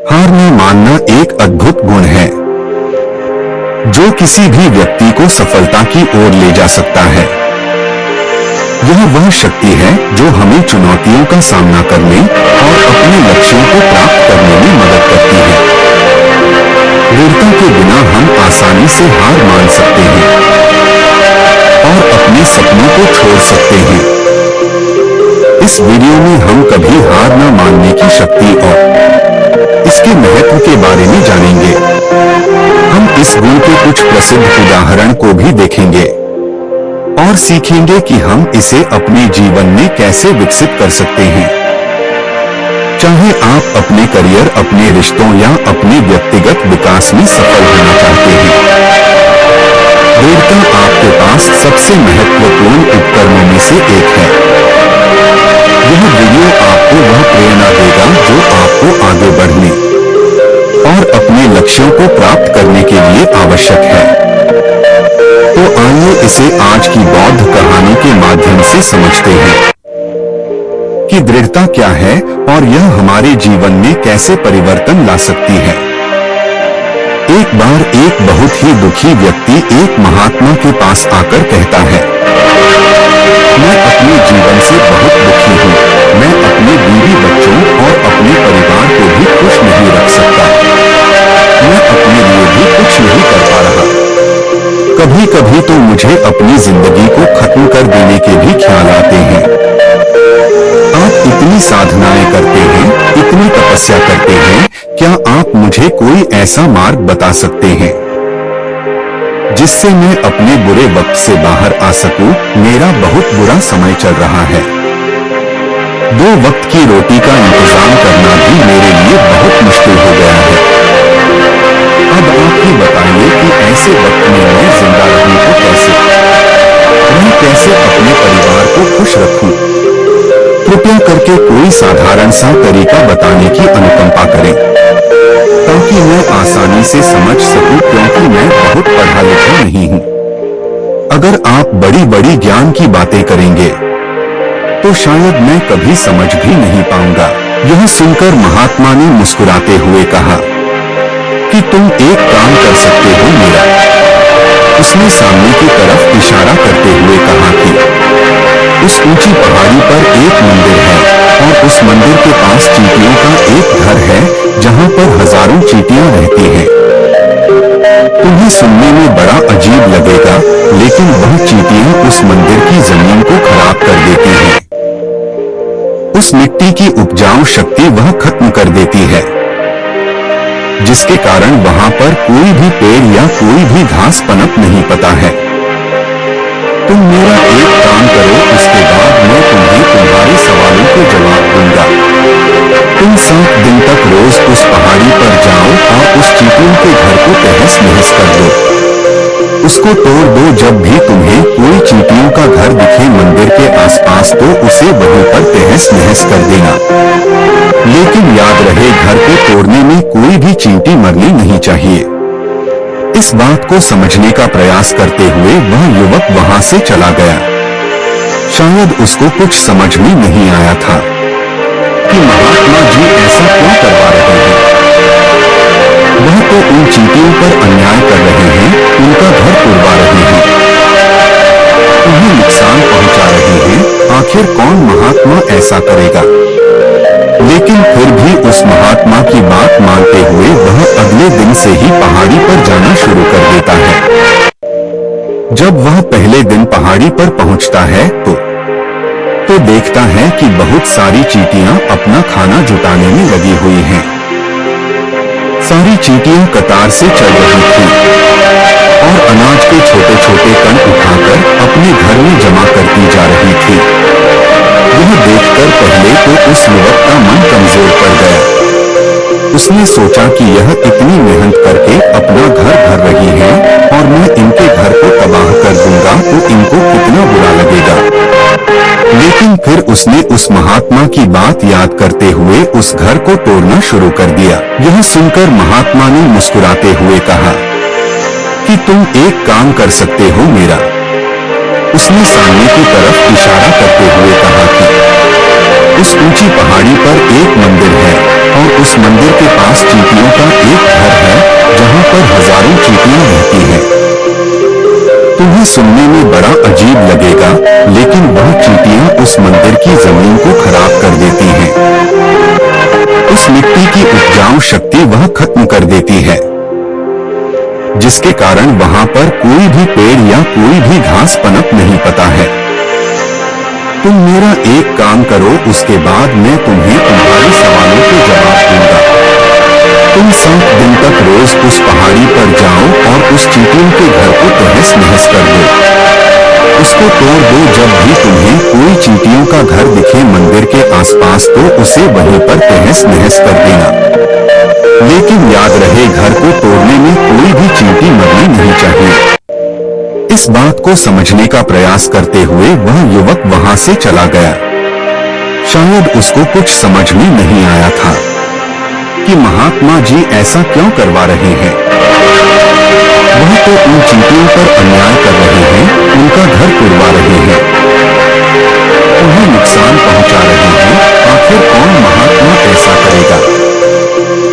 हार न मानना एक अद्भुत गुण है जो किसी भी व्यक्ति को सफलता की ओर ले जा सकता है। यह वह शक्ति है जो हमें चुनौतियों का सामना करने और अपने लक्ष्यों को प्राप्त करने में मदद करती है। दृढ़ता के बिना हम आसानी से हार मान सकते हैं और अपने सपनों को छोड़ सकते हैं। इस वीडियो में हम कभी हार न मानने की शक्ति और इसके महत्व के बारे में जानेंगे। हम इस गुण के कुछ प्रसिद्ध उदाहरण को भी देखेंगे और सीखेंगे कि हम इसे अपने जीवन में कैसे विकसित कर सकते हैं। चाहे आप अपने करियर, अपने रिश्तों या अपने व्यक्तिगत विकास में सफल होना चाहते हैं, दृढ़ता आपके पास सबसे महत्वपूर्ण उपकरणों में से एक है। यह वीडियो आपको वह प्रेरणा देगा जो आपको आगे बढ़ने और अपने लक्ष्यों को प्राप्त करने के लिए आवश्यक है। तो आइए इसे आज की बौद्ध कहानी के माध्यम से समझते हैं कि दृढ़ता क्या है और यह हमारे जीवन में कैसे परिवर्तन ला सकती है। एक बार एक बहुत ही दुखी व्यक्ति एक महात्मा के पास आकर कहता है, मैं अपने जीवन से बहुत दुखी हूँ। मैं अपने बीवी बच्चों और अपने परिवार को भी खुश नहीं रख सकता। मैं अपने लिए भी कुछ नहीं कर पा रहा। कभी कभी तो मुझे अपनी जिंदगी को खत्म कर देने के भी ख्याल आते हैं। आप इतनी साधनाएं करते हैं, इतनी तपस्या करते हैं, क्या आप मुझे कोई ऐसा मार्ग बता सकते हैं जिससे मैं अपने बुरे वक्त से बाहर आ सकूं? मेरा बहुत बुरा समय चल रहा है। 2 वक्त की रोटी का इंतजाम करना भी मेरे लिए बहुत मुश्किल हो गया है। अब आप ही बताइए कि ऐसे वक्त में मैं जिंदा रहूं तो कैसे? मैं कैसे अपने परिवार को खुश रखूं? कृपया करके कोई साधारण सा तरीका बताने की अनुकंपा करें ताकि मैं आसानी से समझ सकूं, क्योंकि मैं बहुत पढ़ा लिखा नहीं हूं। अगर आप बड़ी बड़ी ज्ञान की बातें करेंगे तो शायद मैं कभी समझ भी नहीं पाऊंगा। यह सुनकर महात्मा ने मुस्कुराते हुए कहा कि तुम एक काम कर सकते हो मेरा। उसने सामने की तरफ इशारा करते हुए कहा कि उस ऊंची पहाड़ी पर एक मंदिर है और उस मंदिर के पास चींटियों का एक घर है जहां पर हजारों चींटियां रहती हैं। तुम्हें सुनने में बड़ा अजीब लगेगा, लेकिन वह चींटियां उस मंदिर की जमीन को खराब कर देती हैं। उस मिट्टी की उपजाऊ शक्ति वह खत्म कर देती है, जिसके कारण वहां पर कोई भी पेड़ या कोई भी घास पनप नहीं पाता है। तुम मेरा एक काम करो, इसके बाद मैं तुम्हें तुम्हारे सवालों के जवाब दूंगा। तुम 7 दिन तक रोज उस पहाड़ी पर जाओ और उस चींटियों के घर को तहस नहस कर दो। उसको तोड़ दो। जब भी तुम्हें कोई चींटियों का घर दिखे मंदिर के आसपास तो उसे वहीं पर तहस नहस कर देना। लेकिन याद रहे, घर को तोड़ने में कोई भी चींटी मरनी नहीं चाहिए। इस बात को समझने का प्रयास करते हुए वह युवक वहां से चला गया। शायद उसको कुछ समझ में नहीं आया था कि महात्मा जी ऐसा क्यों करवा रहे हैं। वह तो उन चींटियों पर अन्याय कर रहे हैं, उनका घर उड़वा रहे हैं, उन्हें नुकसान पहुंचा रहे हैं। आखिर कौन महात्मा ऐसा करेगा? लेकिन फिर भी उस महात्मा की बात मानते हुए वह अगले दिन से ही पहाड़ी पर जाना शुरू कर देता है। जब वह पहले दिन पहाड़ी पर पहुंचता है तो देखता है कि बहुत सारी चींटियां अपना खाना जुटाने में लगी हुई हैं। सारी चींटियां कतार से चल रही थी और अनाज के छोटे छोटे कण उठाकर अपने घर में जमा करती जा रही थी। यह देखकर पहले तो उस युवक का मन कमजोर पड़ गया। उसने सोचा कि यह इतनी मेहनत करके अपना घर भर रही है और मैं इनके घर को तबाह कर दूंगा तो इनको कितना बुरा लगेगा। लेकिन फिर उसने उस महात्मा की बात याद करते हुए उस घर को तोड़ना शुरू कर दिया। यह सुनकर महात्मा ने मुस्कुराते हुए कहा कि तुम एक काम कर सकते हो मेरा। उसने सामने की तरफ इशारा करते हुए कहा कि उस ऊंची पहाड़ी पर एक मंदिर है और उस मंदिर के पास पर हजारों चींटियां रहती हैं। तुम्हें सुनने में बड़ा अजीब लगेगा, लेकिन वह चींटियां उस मंदिर की जमीन को खराब कर देती हैं। उस मिट्टी की उपजाऊ शक्ति वह खत्म कर देती है, जिसके कारण वहां पर कोई भी पेड़ या कोई भी घास पनप नहीं पाता है। तुम मेरा एक काम करो, उसके बाद मैं तुम्हें तुम्हारे सवालों के जवाब दूंगा। तुम 7 दिन तक रोज उस पहाड़ी पर जाओ और उस चींटियों के घर को तहस नहस कर दो, उसको तोड़ दो। जब भी तुम्हें कोई चींटियों का घर दिखे मंदिर के आसपास, तो उसे वहीं पर तहस नहस कर देना। लेकिन याद रहे, घर को तोड़ने में कोई भी चींटी मरनी नहीं चाहिए। इस बात को समझने का प्रयास करते हुए वह युवक वहां से चला गया। शायद उसको कुछ समझ में नहीं आया था कि महात्मा जी ऐसा क्यों करवा रहे हैं। वह तो उन चींटियों पर अन्याय कर रहे हैं, उनका घर तोड़वा रहे हैं, उन्हें नुकसान पहुंचा रहे हैं। आखिर कौन महात्मा ऐसा करेगा?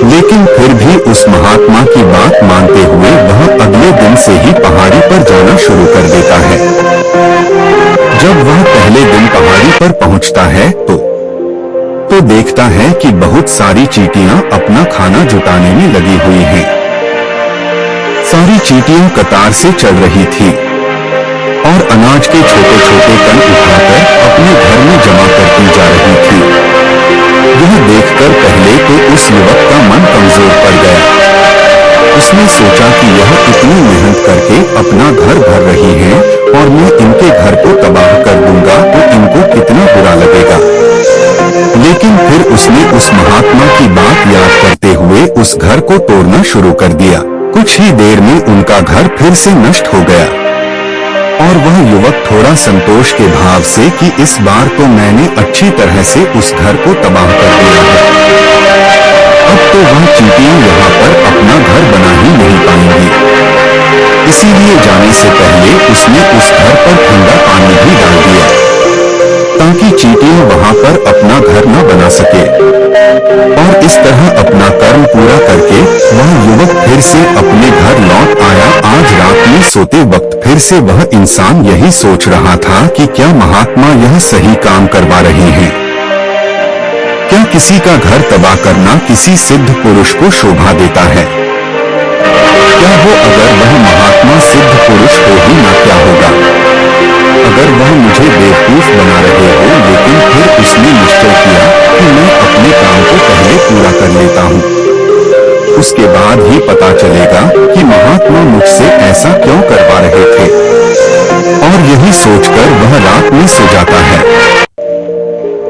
लेकिन फिर भी उस महात्मा की बात मानते हुए वह अगले दिन से ही पहाड़ी पर जाना शुरू कर देता है। जब वह पहले दिन पहाड़ी पर पहुंचता है तो देखता है कि बहुत सारी चींटियां अपना खाना जुटाने में लगी हुई हैं। सारी चींटियां कतार से चल रही थी और अनाज के छोटे छोटे कण उठाकर अपने घर में जमा करती जा रही थी। यह देखकर पहले तो उस युवक का मन कमजोर पड़ गया। उसने सोचा कि यह इतनी मेहनत करके अपना घर भर रही हैं और मैं इनके घर को तबाह कर दूंगा तो इनको कितना बुरा लगेगा। लेकिन फिर उसने उस महात्मा की बात याद करते हुए उस घर को तोड़ना शुरू कर दिया। कुछ ही देर में उनका घर फिर से नष्ट हो गया और वह युवक थोड़ा संतोष के भाव से कि इस बार तो मैंने अच्छी तरह से उस घर को तबाह कर दिया है। अब तो वह चींटियां यहाँ पर अपना घर बना ही नहीं पाएंगी। इसीलिए जाने से पहले उसने उस घर पर ठंडा पानी भी डाल दिया ताकि चींटियां वहां पर अपना घर न बना सके। और इस तरह अपना कर्म पूरा करके वह युवक फिर से अपने घर लौट आया। आज रात में सोते वक्त फिर से वह इंसान यही सोच रहा था कि क्या महात्मा यह सही काम करवा रहे हैं? क्या किसी का घर तबाह करना किसी सिद्ध पुरुष को शोभा देता है? क्या हो अगर वह महात्मा सिद्ध पुरुष हो ही ना, क्या होगा अगर वह मुझे बेवकूफ बना रहे हो? लेकिन फिर उसने निश्चय किया कि मैं अपने काम को पहले पूरा कर लेता हूँ, उसके बाद ही पता चलेगा कि महात्मा मुझसे ऐसा क्यों करवा रहे थे। और यही सोचकर वह रात में सो जाता है।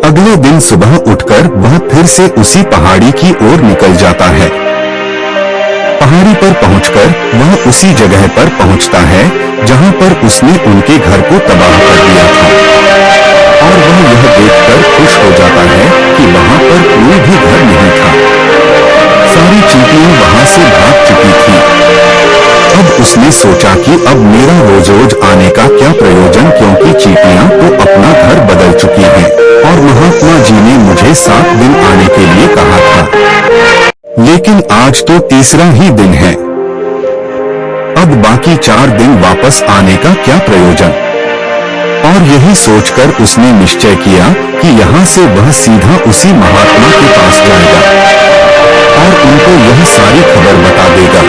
अगले दिन सुबह उठकर वह फिर से उसी पहाड़ी की ओर निकल जाता है। पहाड़ी पर पहुंचकर वह उसी जगह पर पहुंचता है जहां पर उसने उनके घर को तबाह कर दिया था और वह यह देखकर खुश हो जाता है कि वहां पर कोई भी घर नहीं था। सारी चींटियां वहां से भाग चुकी थी। अब उसने सोचा कि अब मेरा रोज रोज आने का क्या प्रयोजन, क्योंकि चींटियां तो अपना घर बदल चुकी हैं और महात्मा जी ने मुझे 7 दिन आने के लिए कहा था, लेकिन आज तो तीसरा ही दिन है। अब बाकी 4 दिन वापस आने का क्या प्रयोजन? और यही सोचकर उसने निश्चय किया कि यहाँ से वह सीधा उसी महात्मा के पास जाएगा और उनको यह सारी खबर बता देगा।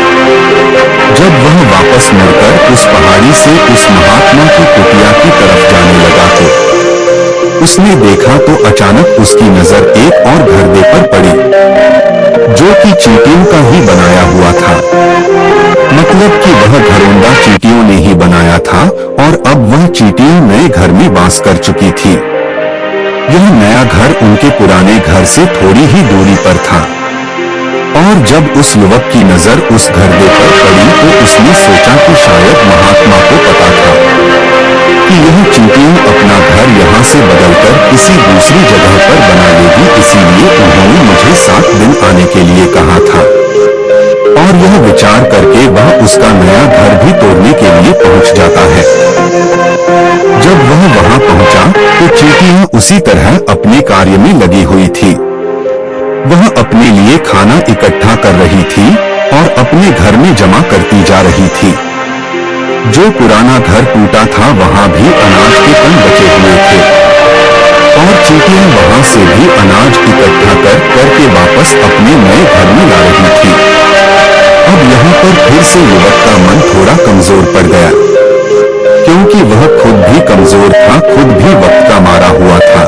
जब वह वापस मुड़कर उस पहाड़ी से उस महात्मा की कुटिया की तरफ जाने लगा तो उसने देखा तो अचानक उसकी नजर एक और घर पर पड़ी जो कि चींटियों का ही बनाया हुआ था। मतलब कि वह घरौंदा चींटियों ने ही बनाया था और अब वह चींटियां नए घर में वास कर चुकी थी। यह नया घर उनके पुराने घर से थोड़ी ही दूरी पर था और जब उस युवक की नजर उस घर पर पड़ी तो उसने सोचा कि शायद महात्मा को पता था कि यह चींटियां अपना घर यहाँ से बदलकर किसी दूसरी जगह पर बना लेगी, इसीलिए उन्होंने मुझे 7 दिन आने के लिए कहा था। और यह विचार करके वह उसका नया घर भी तोड़ने के लिए पहुंच जाता है। जब वह वहां पहुंचा तो चींटियां उसी तरह अपने कार्य में लगी हुई थी। वह अपने लिए खाना इकट्ठा कर रही थी और अपने घर में जमा करती जा रही थी। जो पुराना घर टूटा था वहां भी अनाज के कण बचे हुए थे और चींटियां वहां से भी अनाज इकट्ठा करके वापस अपने नए घर में ला रही थी। अब यहाँ पर फिर से युवक का मन थोड़ा कमजोर पड़ गया, क्योंकि वह खुद भी कमजोर था, खुद भी वक्त का मारा हुआ था।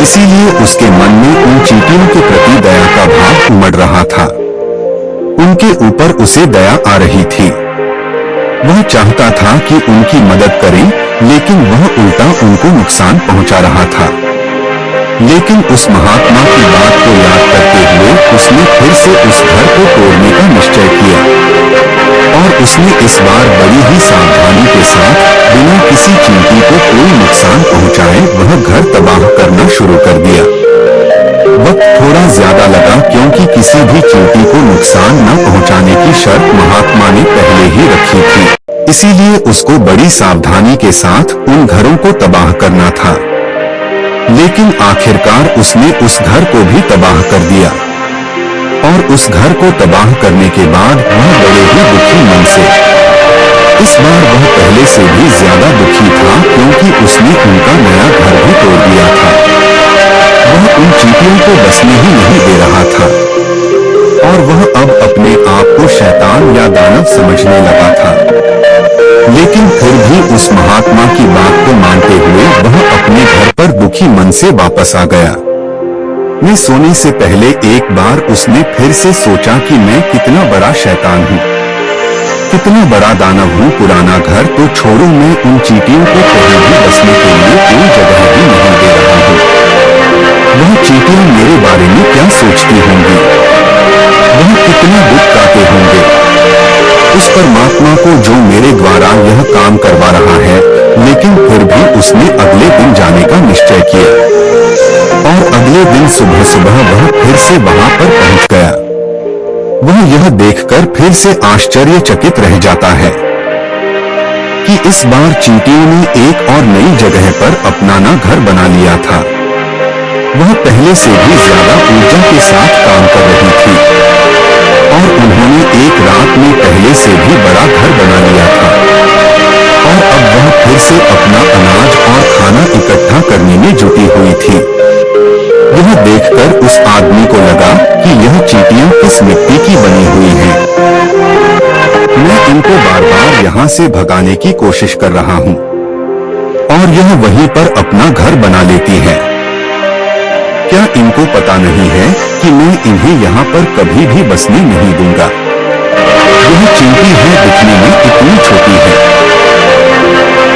इसीलिए उसके मन में उन चींटियों के प्रति दया का भाव उमड़ रहा था। उनके ऊपर उसे दया आ रही थी। वह चाहता था कि उनकी मदद करें, लेकिन वह उल्टा उनको नुकसान पहुंचा रहा था। लेकिन उस महात्मा की बात को याद करते हुए उसने फिर से उस घर को तोड़ने का निश्चय किया और उसने इस बार बड़ी ही सावधानी के साथ बिना किसी चींटी को कोई नुकसान पहुंचाए वह घर तबाह करना शुरू कर दिया। वक्त थोड़ा ज्यादा लगा, क्योंकि किसी भी चींटी को नुकसान न पहुंचाने की शर्त महात्मा ने पहले ही रखी थी। इसीलिए उसको बड़ी सावधानी के साथ उन घरों को तबाह करना था। लेकिन आखिरकार उसने उस घर को भी तबाह कर दिया और उस घर को तबाह करने के बाद वह बड़े ही दुखी मन से, इस बार वह पहले से भी ज्यादा दुखी था, क्योंकि उसने उनका नया घर भी तोड़ दिया था। वह उन चींटियों को बसने ही नहीं दे रहा था और वह अब अपने आप को शैतान या दानव समझने लगा था। लेकिन फिर भी उस महात्मा की बात को मानते हुए वह अपने घर पर दुखी मन से वापस आ गया। मैं सोने से पहले एक बार उसने फिर से सोचा कि मैं कितना बड़ा शैतान हूँ, कितना बड़ा दानव हूँ। पुराना घर तो छोड़ो, मैं उन चींटियों को कहीं भी बसने के लिए कोई जगह भी नहीं दे रहा हूँ। वह चींटियां मेरे बारे में क्या सोचती होंगी, वह कितना दुख गाते होंगे। उस परमात्मा को जो मेरे द्वारा यह काम करवा रहा है। लेकिन फिर भी उसने अगले दिन जाने का निश्चय किया और अगले दिन सुबह सुबह वह फिर से वहां पर पहुंच गया। वह यह देखकर फिर से आश्चर्यचकित रह जाता है कि इस बार चींटियों ने एक और नई जगह पर अपना ना घर बना लिया था। वह पहले से भी ज्यादा ऊर्जा के साथ काम कर रही थी और उन्होंने एक रात में पहले से भी बड़ा घर बना लिया था और अब वह फिर से अपना अनाज और खाना इकट्ठा करने में जुटी हुई थी। यह देखकर उस आदमी को लगा कि यह चींटियां किस मिट्टी की बनी हुई हैं। मैं इनको बार बार यहाँ से भगाने की कोशिश कर रहा हूँ और यह वहीं पर अपना घर बना लेती है। क्या इनको पता नहीं है कि मैं इन्हें यहाँ पर कभी भी बसने नहीं दूंगा। यह चींटी है, दिखने में इतनी छोटी है,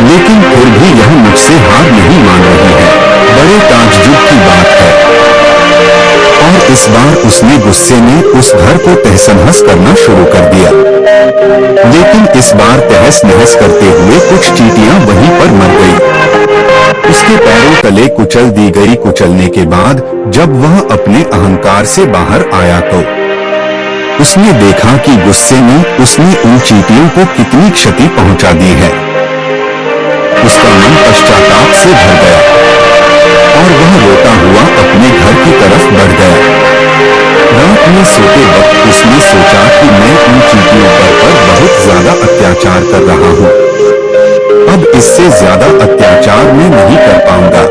लेकिन फिर भी यह मुझसे हार नहीं मान रही है। बड़े ताज्जुब की बात है। और इस बार उसने गुस्से में उस घर को तहस नहस करना शुरू कर दिया। लेकिन इस बार तहस नहस करते हुए कुछ चींटियां वहीं पर मर गई। उसके पैरों तले कुचल दी गई। कुचलने के बाद जब वह अपने अहंकार से बाहर आया तो उसने देखा कि गुस्से में उसने उन चींटियों को कितनी क्षति पहुंचा दी है। उसका मन पश्चाताप से भर गया और वह रोता हुआ अपने घर की तरफ बढ़ गया। रात में सोते वक्त उसने सोचा कि मैं उन चींटियों पर बहुत ज्यादा अत्याचार कर रहा हूँ। अब इससे ज्यादा अत्याचार मैं नहीं कर पाऊंगा।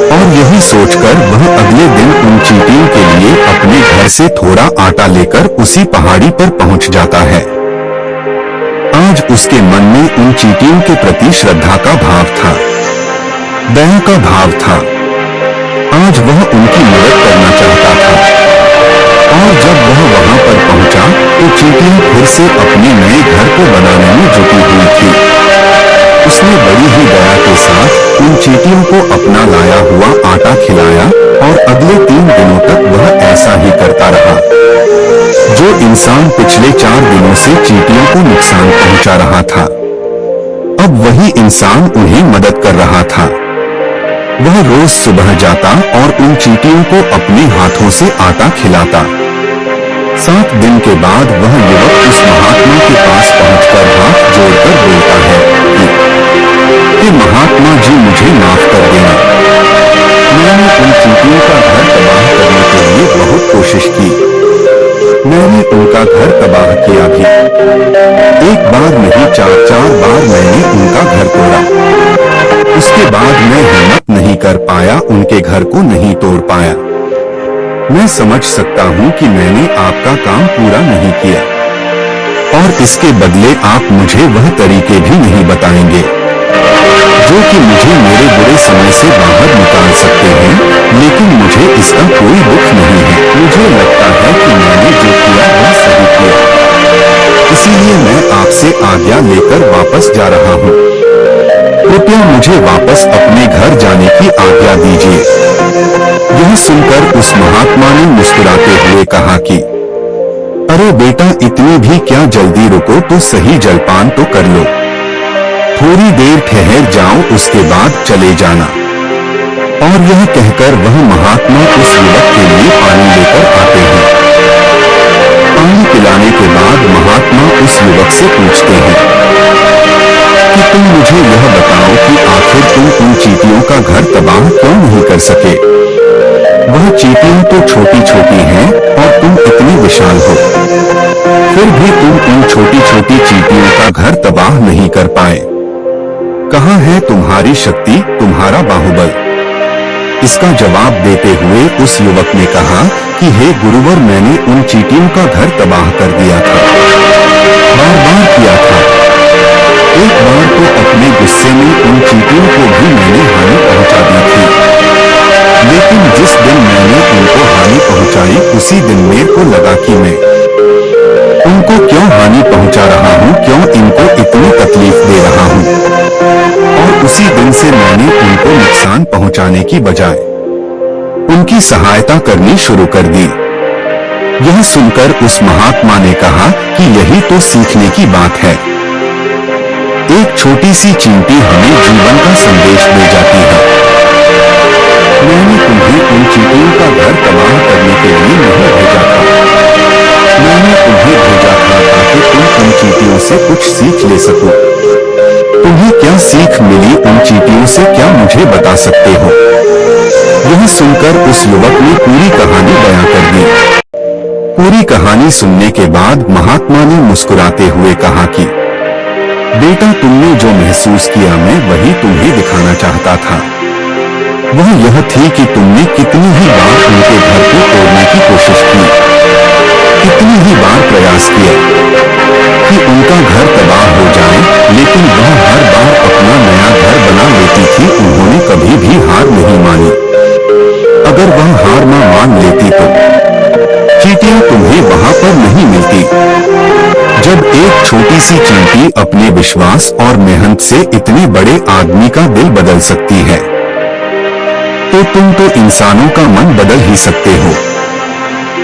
और यही सोचकर वह अगले दिन उन चींटियों के लिए अपने घर से थोड़ा आटा लेकर उसी पहाड़ी पर पहुंच जाता है। आज उसके मन में उन चींटियों के प्रति श्रद्धा का भाव था, दया का भाव था। आज वह उनकी मदद करना चाहता था। और जब वह वहां पर पहुंचा तो चींटियां फिर से अपने नए घर को बनाने में जुटी हुई थी। उसने बड़ी ही दया के साथ उन चींटियों को अपना लाया हुआ आटा खिलाया और अगले 3 दिनों तक वह ऐसा ही करता रहा। जो इंसान पिछले 4 दिनों से चींटियों को नुकसान पहुंचा रहा था, अब वही इंसान उन्हें मदद कर रहा था। वह रोज सुबह जाता और उन चींटियों को अपने हाथों से आटा खिलाता। 7 दिन के बाद वह युवक उस महात्मा के पास पहुंचकर हाथ जोड़कर बोलता है कि महात्मा जी, मुझे माफ कर देना। मैंने उन चींटियों का घर तबाह करने के लिए बहुत कोशिश की। मैंने उनका घर तबाह किया भी। एक बार नहीं, 4 बार मैंने उनका घर तोड़ा। उसके बाद मैं हिम्मत नहीं कर पाया, उनके घर को नहीं तोड़ पाया। मैं समझ सकता हूँ कि मैंने आपका काम पूरा नहीं किया और इसके बदले आप मुझे वह तरीके भी नहीं बताएंगे जो कि मुझे मेरे बुरे समय से बाहर निकाल सकते हैं। लेकिन मुझे इसका कोई दुख नहीं है। मुझे लगता है कि मैंने जो किया वह सही किया, इसीलिए मैं आपसे आज्ञा लेकर वापस जा रहा हूँ। कृपया मुझे वापस अपने घर जाने की आज्ञा दीजिए। यह सुनकर उस महात्मा ने मुस्कुराते हुए कहा कि अरे बेटा, इतनी भी क्या जल्दी, रुको तो सही, जलपान तो कर लो, थोड़ी देर ठहर जाओ, उसके बाद चले जाना। और यह कहकर वह महात्मा उस युवक के लिए पानी लेकर आते हैं। पानी पिलाने के बाद महात्मा उस युवक से पूछते हैं कि तुम मुझे यह बताओ कि आखिर तुम उन चींटियों का घर तबाह क्यों नहीं कर सके? वह चींटियां तो छोटी छोटी हैं और तुम इतनी विशाल हो, फिर भी तुम उन छोटी छोटी चींटियों का घर तबाह नहीं कर पाए। कहाँ है तुम्हारी शक्ति, तुम्हारा बाहुबल? इसका जवाब देते हुए उस युवक ने कहा कि हे गुरुवर, मैंने उन चींटियों का घर तबाह कर दिया था, बार बार किया था। एक बार तो अपने गुस्से में उन चींटियों को भी मैंने हानि पहुंचा दी थी, लेकिन जिस दिन मैंने उनको हानि पहुंचाई उसी दिन मेरे को लगा कि मैं उनको क्यों हानि पहुंचा रहा हूं, क्यों इनको इतनी तकलीफ दे रहा हूं, और उसी दिन से मैंने उनको नुकसान पहुंचाने की बजाय उनकी सहायता करनी शुरू कर दी। यह सुनकर उस महात्मा ने कहा कि यही तो सीखने की बात है। एक छोटी सी चींटी हमें जीवन का संदेश दे जाती है। मैंने तुम्हें उन चींटियों का घर तबाह करने के लिए नहीं भेजा था, मैंने तुम्हें भेजा था ताकि तुम उन चींटियों से कुछ सीख ले सको। तुम्हें क्या सीख मिली उन चींटियों से, क्या मुझे बता सकते हो? यह सुनकर उस युवक ने पूरी कहानी बयां कर दी। पूरी कहानी सुनने के बाद महात्मा ने मुस्कुराते हुए कहा कि बेटा, तुमने जो महसूस किया मैं वही तुम्हें दिखाना चाहता था। वह यह थी कि तुमने कितनी ही बार उनके घर को तोड़ने की कोशिश की, कितनी ही बार प्रयास किया कि उनका घर तबाह हो जाए, लेकिन वह हर बार अपना नया घर बना लेती थी। उन्होंने कभी भी हार नहीं मानी। अगर वह हार न मान लेती तो चींटियां तुम्हें वहां पर नहीं मिलती। जब एक छोटी सी चींटी अपने विश्वास और मेहनत से इतने बड़े आदमी का दिल बदल सकती है, तो तुम तो इंसानों का मन बदल ही सकते हो।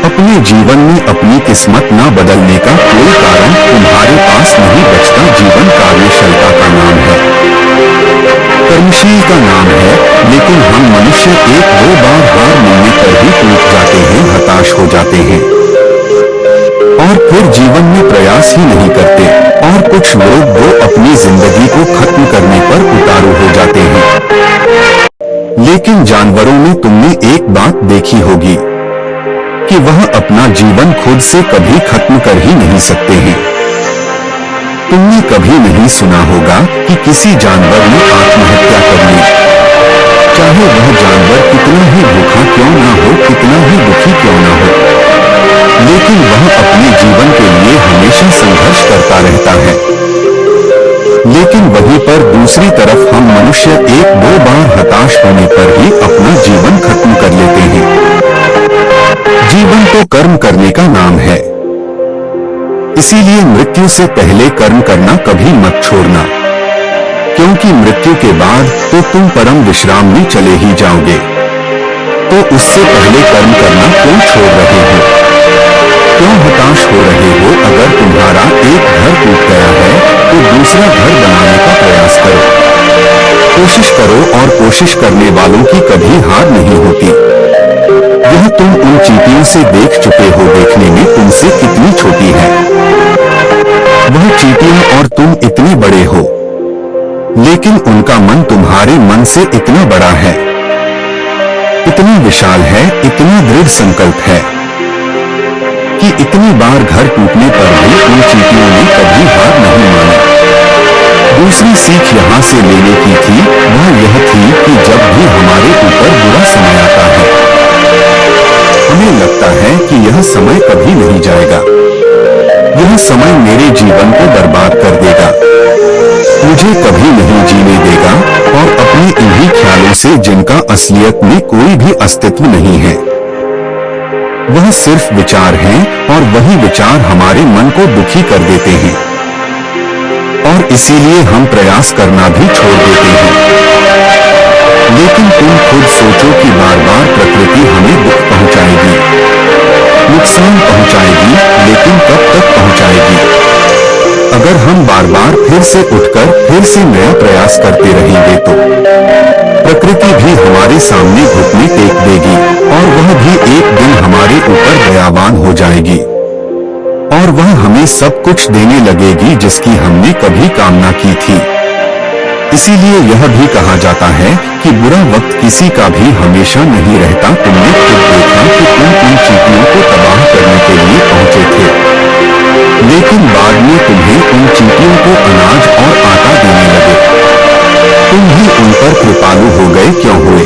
अपने जीवन में अपनी किस्मत न बदलने का कोई कारण तुम्हारे पास नहीं बचता। जीवन कार्यशीलता का नाम है, कर्मशील का नाम है, लेकिन हम मनुष्य एक दो बार हार मिलने पर ही टूट जाते हैं, हताश हो जाते हैं और फिर जीवन में प्रयास ही नहीं करते। और कुछ लोग वो अपनी जिंदगी को खत्म करने पर उतारू हो जाते हैं। लेकिन जानवरों में तुमने एक बात देखी होगी कि वह अपना जीवन खुद से कभी खत्म कर ही नहीं सकते हैं। तुमने कभी नहीं सुना होगा कि किसी जानवर ने आत्महत्या कर ली, चाहे वह जानवर कितना ही भूखा क्यों ना हो, कितना ही दुखी क्यों ना हो, लेकिन वह अपने जीवन के लिए हमेशा संघर्ष करता रहता है। लेकिन वहीं पर दूसरी तरफ हम मनुष्य एक दो बार हताश होने पर ही अपना जीवन खत्म कर लेते हैं। जीवन तो कर्म करने का नाम है, इसीलिए मृत्यु से पहले कर्म करना कभी मत छोड़ना, क्योंकि मृत्यु के बाद तो तुम परम विश्राम में चले ही जाओगे। तो उससे पहले कर्म करना क्यों छोड़ रहे हो, क्यों हताश हो रहे हो? अगर तुम्हारा एक घर टूट गया है तो दूसरा घर बनाने का प्रयास करो, कोशिश करो, और कोशिश करने वालों की कभी हार नहीं होती। यह तुम उन चींटियों से देख चुके हो, देखने में तुमसे कितनी छोटी है वह चींटियां और तुम इतने बड़े हो, लेकिन उनका मन तुम्हारे मन से इतना बड़ा है, इतना विशाल है, इतना दृढ़ संकल्प है कि इतनी बार घर टूटने पर भी उन चींटियों ने कभी हार नहीं मानी। दूसरी सीख यहाँ से लेने की थी, वह यह थी कि जब भी हमारे ऊपर बुरा समय आता है, हमें लगता है कि यह समय कभी नहीं जाएगा, यह समय मेरे जीवन को बर्बाद कर देगा, मुझे कभी नहीं जीने देगा, और अपने इन्हीं ख्यालों से जिनका असलियत में कोई भी अस्तित्व नहीं है, वह सिर्फ विचार हैं, और वही विचार हमारे मन को दुखी कर देते हैं, और इसीलिए हम प्रयास करना भी छोड़ देते हैं। लेकिन तुम खुद सोचो कि बार बार प्रकृति हमें दुख पहुंचाएगी, नुकसान पहुंचाएगी, लेकिन कब तक पहुंचाएगी? अगर हम बार बार फिर से उठकर फिर से नया प्रयास करते रहेंगे तो प्रकृति भी हमारे सामने घुटने टेक देगी, और वह भी एक दिन हमारे ऊपर दयावान हो जाएगी, और वह हमें सब कुछ देने लगेगी जिसकी हमने कभी कामना की थी। इसीलिए यह भी कहा जाता है कि बुरा वक्त किसी का भी हमेशा नहीं रहता। तुमने खुद देखा कि तुम उन चींटियों को तबाह करने के लिए पहुंचे थे, लेकिन बाद में तुम्हें उन चींटियों को अनाज और आटा देने लगे। तुम भी उन पर कृपालु हो गए। क्यों हुए?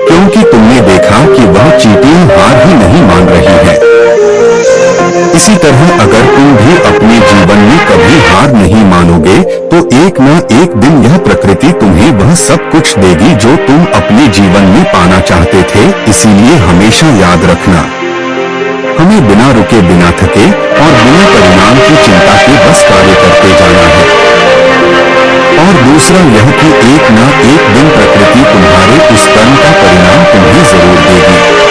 क्योंकि तुमने देखा कि वह चींटियां हार ही नहीं मान रही है। इसी तरह अगर तुम भी अपने जीवन में कभी हार नहीं मानोगे तो एक न एक दिन यह प्रकृति तुम्हें वह सब कुछ देगी जो तुम अपने जीवन में पाना चाहते थे। इसीलिए हमेशा याद रखना, हमें बिना रुके, बिना थके और बिना परिणाम की चिंता के बस कार्य करते जाना है। और दूसरा यह कि एक न एक दिन प्रकृति तुम्हारे उस कर्म का परिणाम तुम्हें जरूर देगी।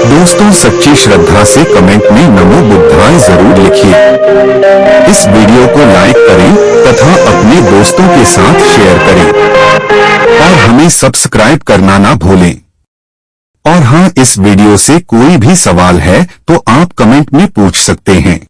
दोस्तों, सच्ची श्रद्धा से कमेंट में नमो बुद्धाय जरूर लिखिए। इस वीडियो को लाइक करें तथा अपने दोस्तों के साथ शेयर करें, और हमें सब्सक्राइब करना ना भूलें। और हाँ, इस वीडियो से कोई भी सवाल है तो आप कमेंट में पूछ सकते हैं।